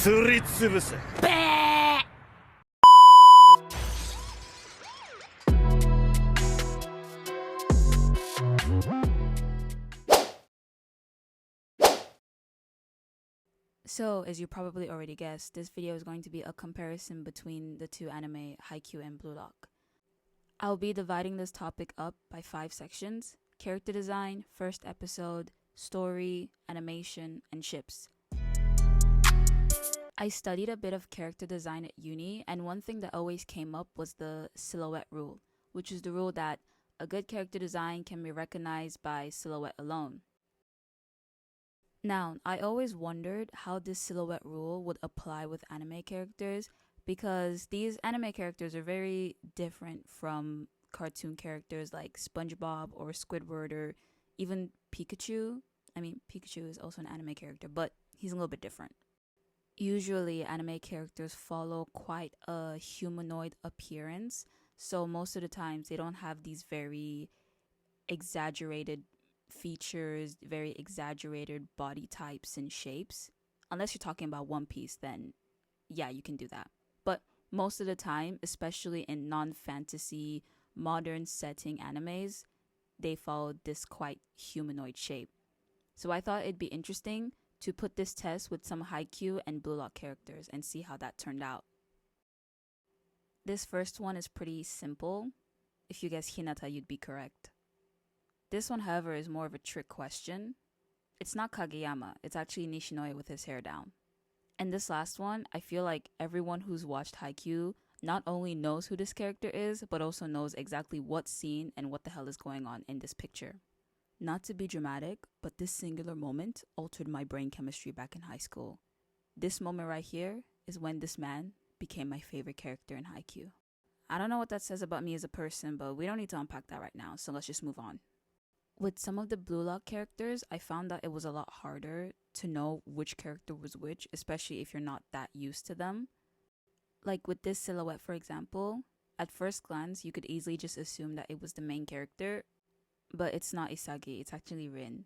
So, as you probably already guessed, this video is going to be a comparison between the two anime, Haikyuu and Blue Lock. I'll be dividing this topic up by 5 sections: character design, first episode, story, animation, and ships. I studied a bit of character design at uni, and one thing that always came up was the silhouette rule, which is the rule that a good character design can be recognized by silhouette alone. Now, I always wondered how this silhouette rule would apply with anime characters, because these anime characters are very different from cartoon characters like SpongeBob or Squidward or even Pikachu. I mean, Pikachu is also an anime character, but he's a little bit different. Usually, anime characters follow quite a humanoid appearance, so most of the times they don't have these very exaggerated features, very exaggerated body types and shapes. Unless you're talking about One Piece, then yeah, you can do that. But most of the time, especially in non-fantasy, modern setting animes, they follow this quite humanoid shape. So I thought it'd be interesting to put this test with some Haikyuu and Blue Lock characters and see how that turned out. This first one is pretty simple. If you guess Hinata, you'd be correct. This one, however, is more of a trick question. It's not Kageyama, it's actually Nishinoya with his hair down. And this last one, I feel like everyone who's watched Haikyuu not only knows who this character is, but also knows exactly what scene and what the hell is going on in this picture. Not to be dramatic, but this singular moment altered my brain chemistry back in high school. This moment right here is when this man became my favorite character in Haikyuu. I don't know what that says about me as a person, but we don't need to unpack that right now, so let's just move on. With some of the Blue Lock characters, I found that it was a lot harder to know which character was which, especially if you're not that used to them. Like with this silhouette, for example, at first glance, you could easily just assume that it was the main character, but it's not Isagi, it's actually Rin.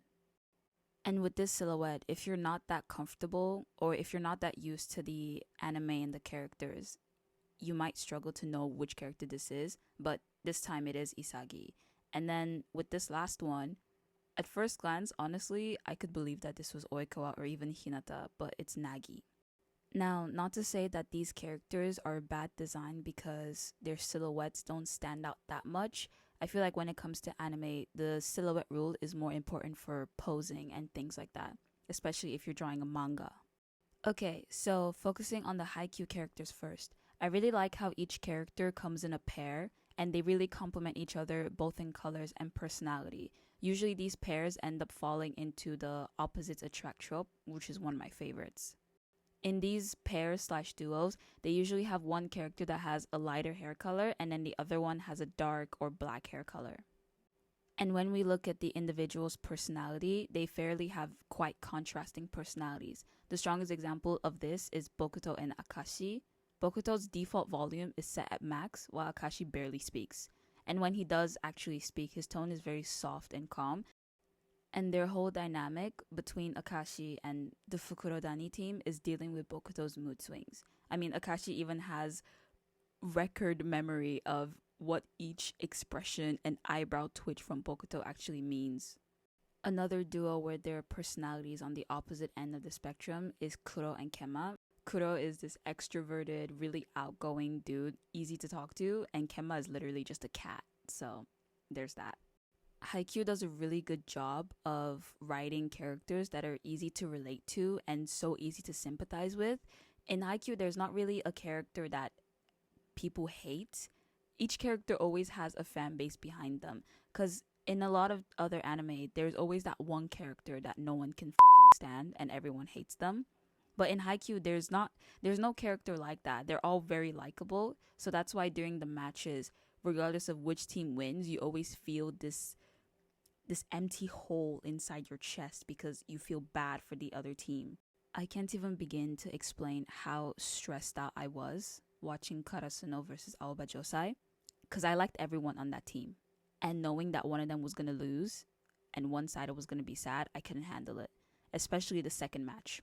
And with this silhouette, if you're not that comfortable, or if you're not that used to the anime and the characters, you might struggle to know which character this is, but this time it is Isagi. And then with this last one, at first glance, honestly, I could believe that this was Oikawa or even Hinata, but it's Nagi. Now, not to say that these characters are bad design because their silhouettes don't stand out that much. I feel like when it comes to anime, the silhouette rule is more important for posing and things like that, especially if you're drawing a manga. Okay, so focusing on the Haikyuu characters first. I really like how each character comes in a pair, and they really complement each other both in colors and personality. Usually these pairs end up falling into the opposites attract trope, which is one of my favorites. In these pairs/duos, they usually have one character that has a lighter hair color and then the other one has a dark or black hair color. And when we look at the individual's personality, they fairly have quite contrasting personalities. The strongest example of this is Bokuto and Akashi. Bokuto's default volume is set at max, while Akashi barely speaks. And when he does actually speak, his tone is very soft and calm. And their whole dynamic between Akashi and the Fukurodani team is dealing with Bokuto's mood swings. I mean, Akashi even has record memory of what each expression and eyebrow twitch from Bokuto actually means. Another duo where their personalities on the opposite end of the spectrum is Kuro and Kema. Kuro is this extroverted, really outgoing dude, easy to talk to, and Kema is literally just a cat, so there's that. Haikyuu does a really good job of writing characters that are easy to relate to and so easy to sympathize with. In Haikyuu, there's not really a character that people hate. Each character always has a fan base behind them, because in a lot of other anime, there's always that one character that no one can fucking stand and everyone hates them. But in Haikyuu, there's no character like that. They're all very likable. So that's why during the matches, regardless of which team wins, you always feel this empty hole inside your chest because you feel bad for the other team. I can't even begin to explain how stressed out I was watching Karasuno versus Aoba Josai, because I liked everyone on that team. And knowing that one of them was going to lose and one side was going to be sad, I couldn't handle it, especially the second match.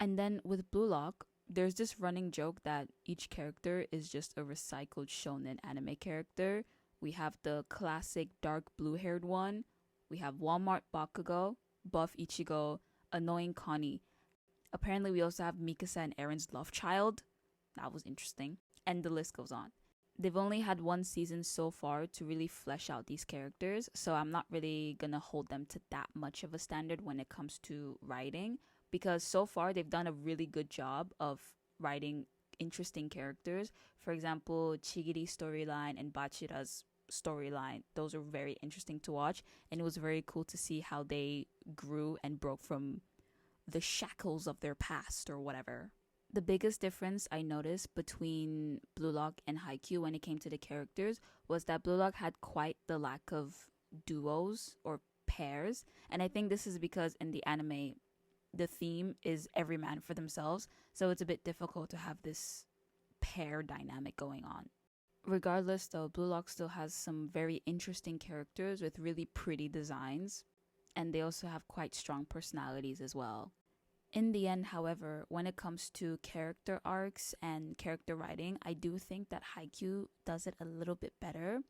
And then with Blue Lock, there's this running joke that each character is just a recycled shonen anime character. We have the classic dark blue-haired one. We have Walmart Bakugo, buff Ichigo, annoying Connie. Apparently, we also have Mikasa and Aaron's love child. That was interesting. And the list goes on. They've only had one season so far to really flesh out these characters, so I'm not really gonna hold them to that much of a standard when it comes to writing, because so far they've done a really good job of writing interesting characters. For example, Chigiri's storyline and Bachira's storyline, those are very interesting to watch, and it was very cool to see how they grew and broke from the shackles of their past or whatever. The biggest difference I noticed between Blue Lock and Haikyuu when it came to the characters was that Blue Lock had quite the lack of duos or pairs. And I think this is because in the anime, the theme is every man for themselves. So it's a bit difficult to have this pair dynamic going on. Regardless though, Blue Lock still has some very interesting characters with really pretty designs. And they also have quite strong personalities as well. In the end, however, when it comes to character arcs and character writing, I do think that Haikyuu does it a little bit better,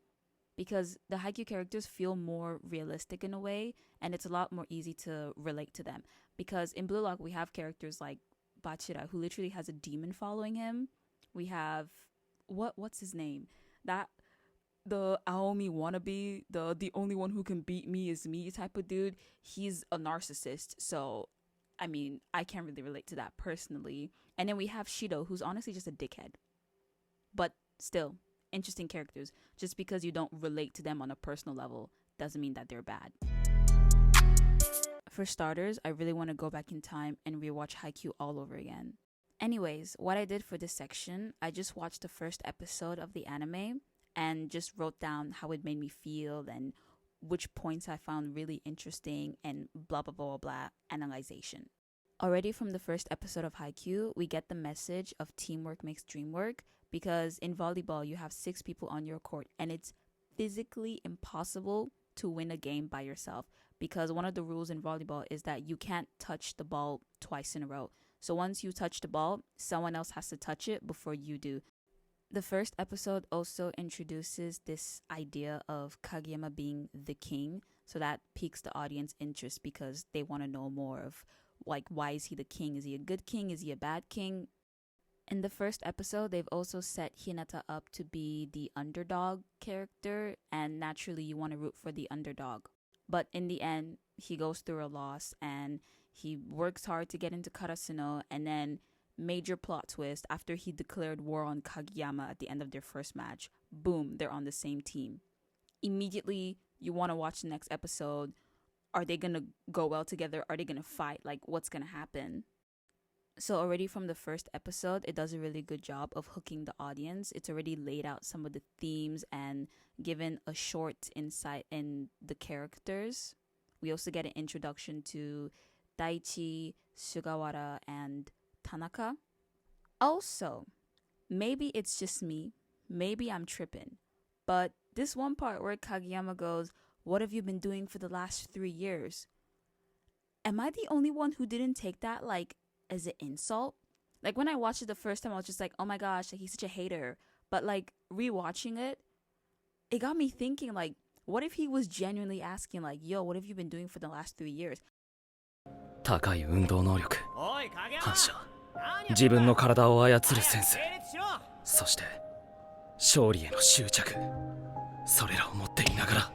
because the Haikyuu characters feel more realistic in a way, and it's a lot more easy to relate to them. Because in Blue Lock, we have characters like Bachira, who literally has a demon following him. We have, what's his name? The Aomi wannabe, the only one who can beat me is me type of dude. He's a narcissist, so I mean, I can't really relate to that personally. And then we have Shido, who's honestly just a dickhead. But still, interesting characters. Just because you don't relate to them on a personal level doesn't mean that they're bad. For starters, I really want to go back in time and rewatch Haikyuu all over again. Anyways, what I did for this section, I just watched the first episode of the anime and just wrote down how it made me feel and which points I found really interesting and blah blah blah blah analyzation. Already from the first episode of Haikyuu, we get the message of teamwork makes dream work, because in volleyball you have 6 people on your court and it's physically impossible to win a game by yourself, because one of the rules in volleyball is that you can't touch the ball twice in a row. So once you touch the ball, someone else has to touch it before you do. The first episode also introduces this idea of Kageyama being the king, so that piques the audience interest because they want to know more of, like, why is he the king? Is he a good king? Is he a bad king? In the first episode, they've also set Hinata up to be the underdog character, and naturally you want to root for the underdog. But in the end, he goes through a loss and he works hard to get into Karasuno, and then major plot twist, after he declared war on Kageyama at the end of their first match, boom, they're on the same team. Immediately, you want to watch the next episode. Are they going to go well together? Are they going to fight? Like, what's going to happen? So already from the first episode, it does a really good job of hooking the audience. It's already laid out some of the themes and given a short insight in the characters. We also get an introduction to Daichi, Sugawara, and Tanaka. Also, maybe it's just me, maybe I'm tripping, but this one part where Kageyama goes, "What have you been doing for the last 3 years?" Am I the only one who didn't take that like as an insult? Like when I watched it the first time, I was just like, oh my gosh, like, he's such a hater. But like rewatching it, it got me thinking, like, what if he was genuinely asking, like, yo, what have you been doing for the last 3 years? 高い運動能力、反射、自分の体を操るセンス、そして勝利への執着、それらを持っていながら、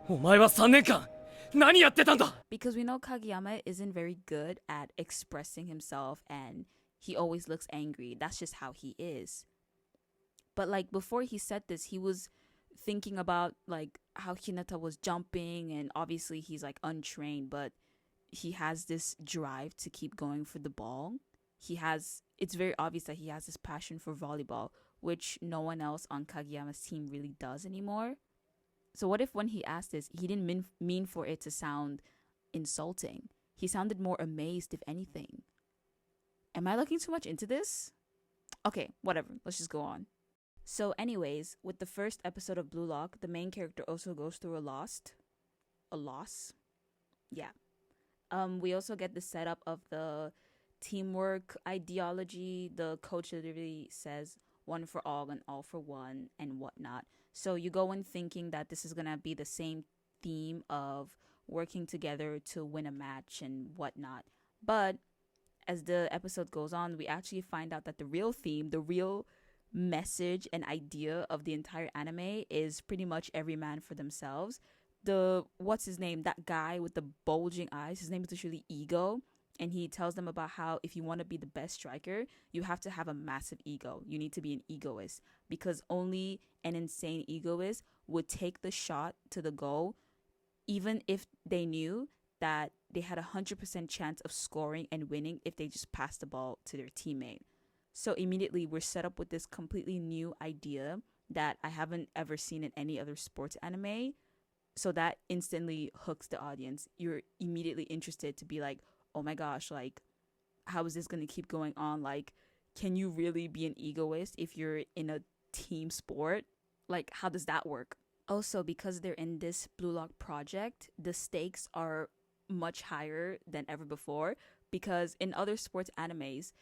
お前は3年間何やってたんだ? Because we know Kageyama isn't very good at expressing himself and he always looks angry. That's just how he is. But like before he said this, he was thinking about like how Hinata was jumping, and obviously he's like untrained, but he has this drive to keep going for the ball. It's very obvious that he has this passion for volleyball, which no one else on Kageyama's team really does anymore. So what if when he asked this, he didn't mean for it to sound insulting? He sounded more amazed, if anything. Am I looking too much into this? Okay, whatever. Let's just go on. So anyways, with the first episode of Blue Lock, the main character also goes through a loss? Yeah. We also get the setup of the teamwork ideology. The coach literally says one for all and all for one and whatnot. So you go in thinking that this is going to be the same theme of working together to win a match and whatnot. But as the episode goes on, we actually find out that the real theme, the real message and idea of the entire anime is pretty much every man for themselves. The what's his name, that guy with the bulging eyes, his name is literally Ego, and he tells them about how if you want to be the best striker, you have to have a massive ego. You need to be an egoist, because only an insane egoist would take the shot to the goal even if they knew that they had 100% chance of scoring and winning if they just passed the ball to their teammate. So immediately we're set up with this completely new idea that I haven't ever seen in any other sports anime. So that instantly hooks the audience. You're immediately interested to be like, oh my gosh, like, how is this going to keep going on? Like, can you really be an egoist if you're in a team sport? Like, how does that work? Also, because they're in this Blue Lock project, the stakes are much higher than ever before, because in other sports animes,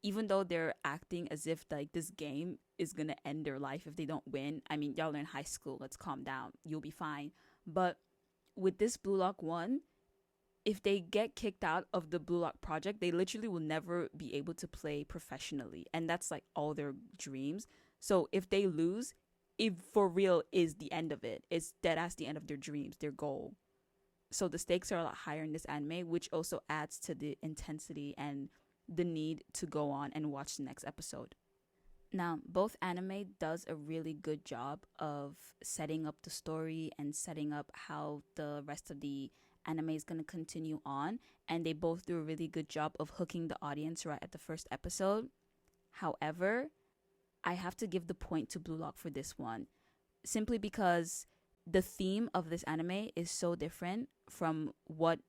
even though they're acting as if like this game is gonna end their life if they don't win, I mean, y'all are in high school, let's calm down, you'll be fine. But with this Blue Lock one, if they get kicked out of the Blue Lock project, they literally will never be able to play professionally, and that's like all their dreams. So if they lose, it for real is the end of it. It's dead ass the end of their dreams, their goal. So the stakes are a lot higher in this anime, which also adds to the intensity and the need to go on and watch the next episode. Now, both anime does a really good job of setting up the story and setting up how the rest of the anime is going to continue on, and they both do a really good job of hooking the audience right at the first episode. However, I have to give the point to Blue Lock for this one, simply because the theme of this anime is so different from what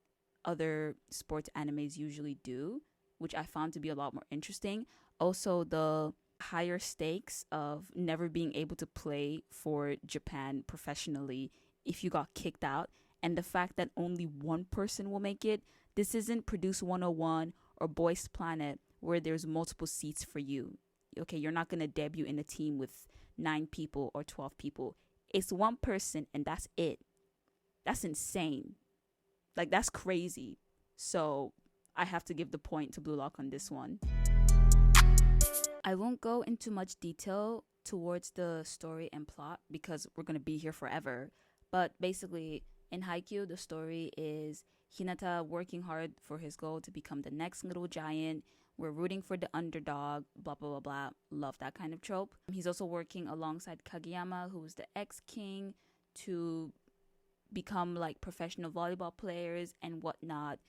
other sports animes usually do, which I found to be a lot more interesting. Also, the higher stakes of never being able to play for Japan professionally if you got kicked out, and the fact that only one person will make it. This isn't Produce 101 or Boys Planet where there's multiple seats for you. Okay, you're not going to debut in a team with 9 people or 12 people. It's one person and that's it. That's insane. Like, that's crazy. So I have to give the point to Blue Lock on this one. I won't go into much detail towards the story and plot because we're going to be here forever. But basically, in Haikyuu, the story is Hinata working hard for his goal to become the next little giant. We're rooting for the underdog, blah, blah, blah, blah. Love that kind of trope. He's also working alongside Kageyama, who's the ex-king, to become like professional volleyball players and whatnot.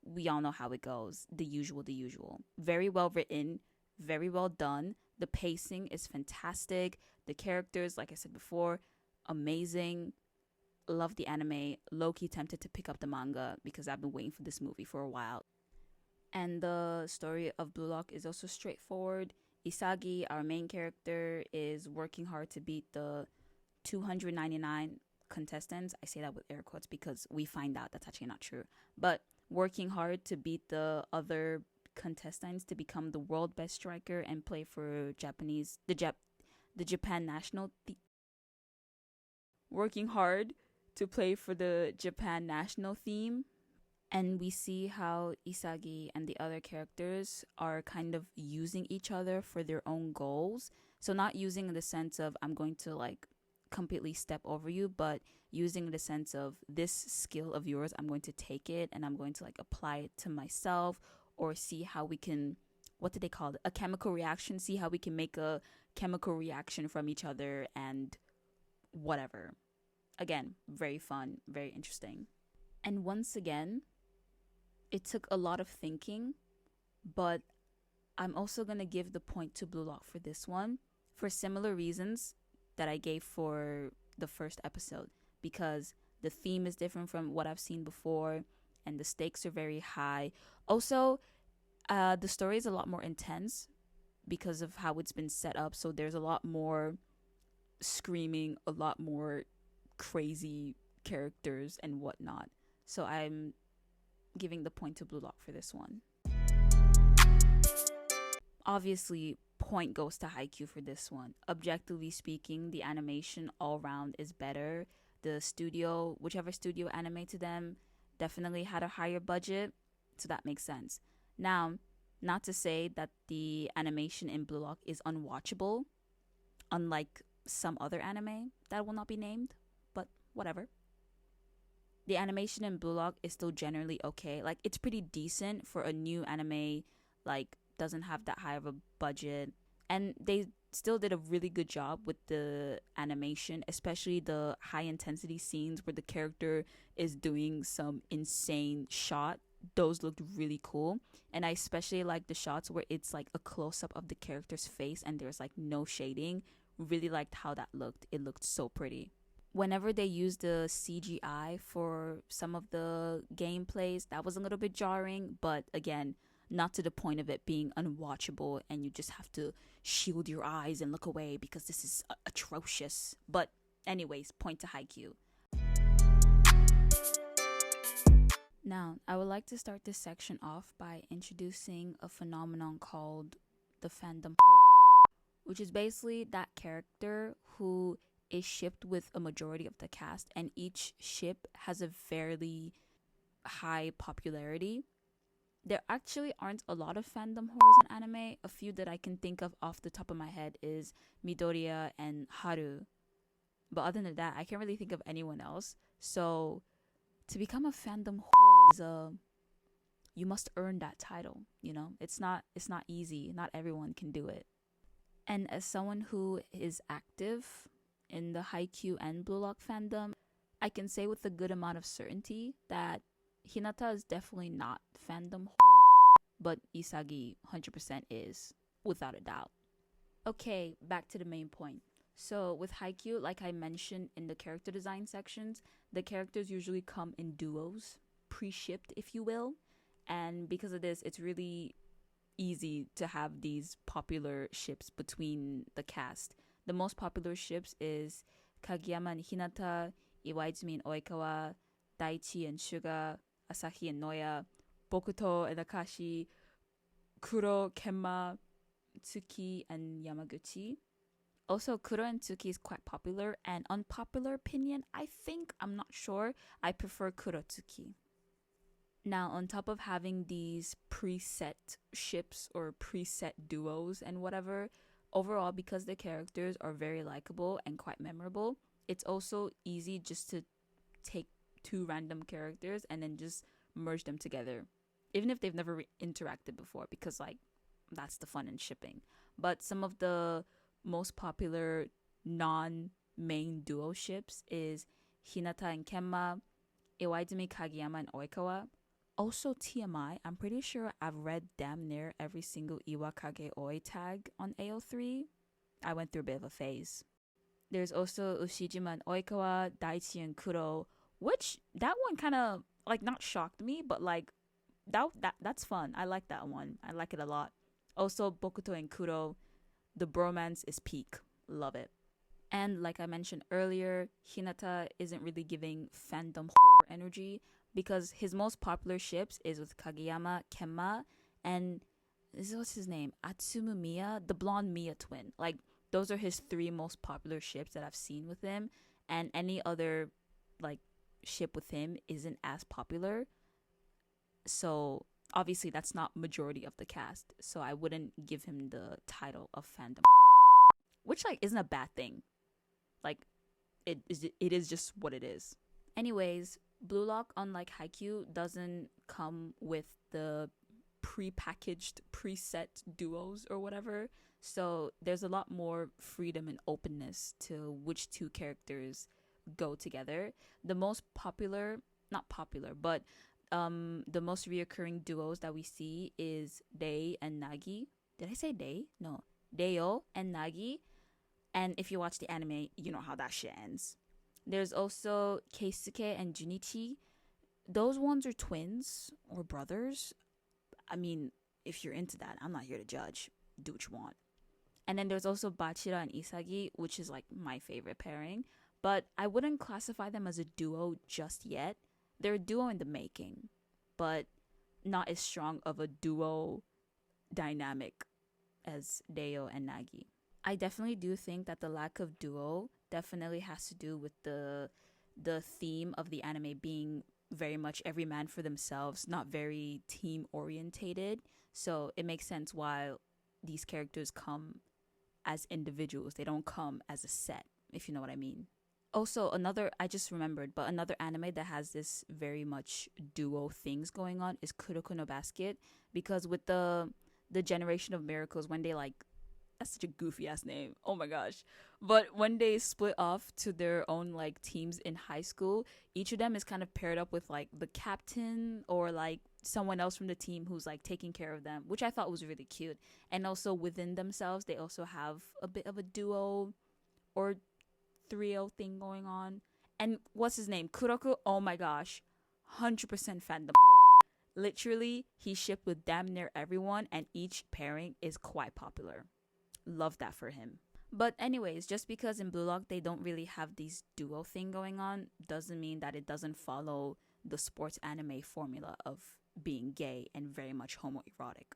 We all know how it goes. The usual. Very well written, very well done. The pacing is fantastic. The characters, like I said before, amazing. Love the anime. Low-key tempted to pick up the manga because I've been waiting for this movie for a while. And the story of Blue Lock is also straightforward. Isagi, our main character, is working hard to beat the 299 contestants. I say that with air quotes because we find out that's actually not true. But working hard to beat the other contestants to become the world best striker and play for the Japan national working hard to play for the Japan national team. And we see how Isagi and the other characters are kind of using each other for their own goals. So not using in the sense of I'm going to like completely step over you, but using in the sense of this skill of yours, I'm going to take it and I'm going to like apply it to myself, or see how we can, what do they call it? A chemical reaction. See how we can make a chemical reaction from each other and whatever. Again, very fun, very interesting. And once again, it took a lot of thinking, but I'm also going to give the point to Blue Lock for this one for similar reasons that I gave for the first episode, because the theme is different from what I've seen before and the stakes are very high. Also, the story is a lot more intense because of how it's been set up, so there's a lot more screaming, a lot more crazy characters and whatnot. So I'm giving the point to Blue Lock for this one. Obviously, point goes to Haikyuu for this one. Objectively speaking, the animation all round is better. The studio, whichever studio animated them, definitely had a higher budget, so that makes sense. Now, not to say that the animation in Blue Lock is unwatchable, unlike some other anime that will not be named, but whatever. The animation in Blue Lock is still generally okay. Like, it's pretty decent for a new anime, like, doesn't have that high of a budget. And they still did a really good job with the animation, especially the high intensity scenes where the character is doing some insane shot. Those looked really cool. And I especially like the shots where it's like a close-up of the character's face and there's like no shading. Really liked how that looked. It looked so pretty. Whenever they used the CGI for some of the gameplays, that was a little bit jarring, but again, not to the point of it being unwatchable and you just have to shield your eyes and look away because this is atrocious. But anyways, point to Haikyuu. Now, I would like to start this section off by introducing a phenomenon called the Fandom whore, which is basically that character who is shipped with a majority of the cast, and each ship has a fairly high popularity. There actually aren't a lot of fandom whores in anime. A few that I can think of off the top of my head is Midoriya and Haru. But other than that, I can't really think of anyone else. So to become a fandom whore is you must earn that title, you know? It's not easy. Not everyone can do it. And as someone who is active in the Haikyuu and Blue Lock fandom, I can say with a good amount of certainty that Hinata is definitely not fandom whore, but Isagi 100% is, without a doubt. Okay, back to the main point. So with Haikyuu, like I mentioned in the character design sections, the characters usually come in duos, pre-shipped if you will, and because of this, it's really easy to have these popular ships between the cast. The most popular ships is Kageyama and Hinata, Iwaizumi and Oikawa, Daichi and Suga, Asahi and Noya, Bokuto and Akashi, Kuro, Kenma, Tsuki and Yamaguchi. Also, Kuro and Tsuki is quite popular, and unpopular opinion, I'm not sure, I prefer Kurotsuki. Now, on top of having these preset ships or preset duos and whatever, overall, because the characters are very likable and quite memorable, it's also easy just to take two random characters and then just merge them together, even if they've never interacted before, because like that's the fun in shipping. But some of the most popular non-main duo ships is Hinata and Kenma, Iwaizumi, Kageyama, and Oikawa. Also TMI, I'm pretty sure I've read damn near every single Iwakage Oi tag on AO3. I went through a bit of a phase. There's also Ushijima and Oikawa, Daichi and Kuro, which that one kind of like not shocked me, but like that's fun. I like that one. I like it a lot. Also Bokuto and Kuro, the bromance is peak. Love it. And like I mentioned earlier, Hinata isn't really giving fandom whore energy because his most popular ships is with Kageyama, Kenma, and what's his name? Atsumu Miya, the blonde Miya twin. Like those are his three most popular ships that I've seen with him, and any other like ship with him isn't as popular. So obviously that's not majority of the cast, so I wouldn't give him the title of fandom whore, which like isn't a bad thing. Like it is just what it is. Anyways, Blue Lock, unlike Haikyuu, doesn't come with the pre-packaged preset duos or whatever, so there's a lot more freedom and openness to which two characters go together. The most popular, not popular, but the most reoccurring duos that we see is Rei and Nagi. Did I say Rei? No. Reo and Nagi. And if you watch the anime, you know how that shit ends. There's also Keisuke and Junichi. Those ones are twins or brothers. I mean, if you're into that, I'm not here to judge. Do what you want. And then there's also Bachira and Isagi, which is like my favorite pairing. But I wouldn't classify them as a duo just yet. They're a duo in the making. but not as strong of a duo dynamic as Reo and Nagi. I definitely do think that the lack of duo definitely has to do with the theme of the anime being very much every man for themselves, not very team orientated. So it makes sense why these characters come as individuals. They don't come as a set, if you know what I mean. Also, I just remembered, but another anime that has this very much duo things going on is Kuroko no Basket, because with the Generation of Miracles, when they like, that's such a goofy ass name, oh my gosh, but when they split off to their own like teams in high school, each of them is kind of paired up with like the captain or like someone else from the team who's like taking care of them, which I thought was really cute. And also within themselves, they also have a bit of a duo or trio thing going on. And what's his name? Kuroko, oh my gosh, 100% fandom whore. Literally, he shipped with damn near everyone, and each pairing is quite popular. Love that for him. But anyways, just because in Blue Lock they don't really have these duo thing going on doesn't mean that it doesn't follow the sports anime formula of being gay and very much homoerotic.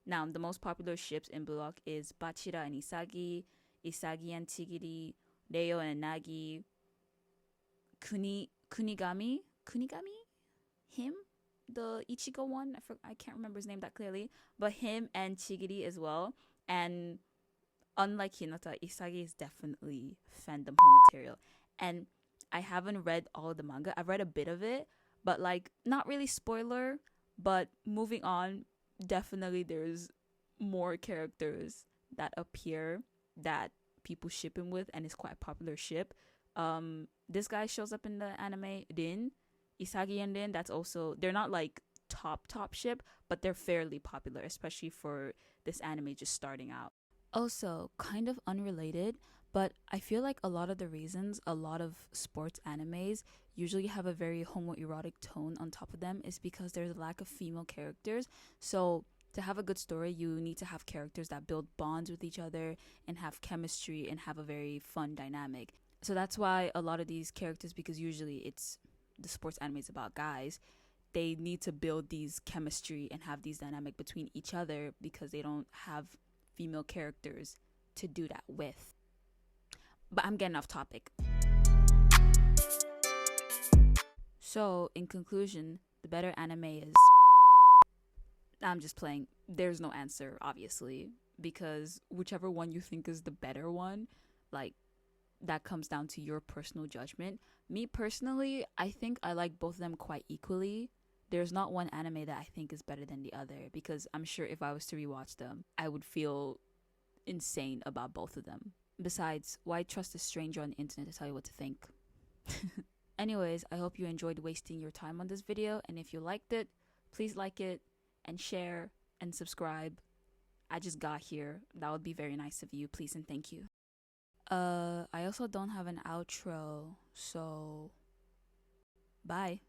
Now, the most popular ships in Blue Lock is Bachira and Isagi, Isagi and Chigiri, Reo and Nagi, Kunigami, him, the Ichigo one, I can't remember his name that clearly, but him and Chigiri as well. And unlike Hinata, Isagi is definitely fandom whore material. And I haven't read all of the manga. I've read a bit of it, but like not really spoiler. But moving on, definitely there's more characters that appear that people ship him with, and it's quite a popular ship. This guy shows up in the anime, Rin, Isagi and Rin. That's also, they're not like top ship, but they're fairly popular, especially for this anime just starting out. Also, kind of unrelated, but I feel like a lot of the reasons a lot of sports animes usually have a very homoerotic tone on top of them is because there's a lack of female characters. So to have a good story, you need to have characters that build bonds with each other and have chemistry and have a very fun dynamic. So that's why a lot of these characters, because usually it's the sports anime is about guys, they need to build these chemistry and have these dynamic between each other because they don't have female characters to do that with. But I'm getting off topic. So, in conclusion, the better anime is... I'm just playing. There's no answer, obviously, because whichever one you think is the better one, like, that comes down to your personal judgment. Me personally, I think I like both of them quite equally. There's not one anime that I think is better than the other, because I'm sure if I was to rewatch them, I would feel insane about both of them. Besides, why trust a stranger on the internet to tell you what to think? Anyways, I hope you enjoyed wasting your time on this video, and if you liked it, please like it and share and subscribe. I just got here. That would be very nice of you. Please and thank you. I also don't have an outro, so bye.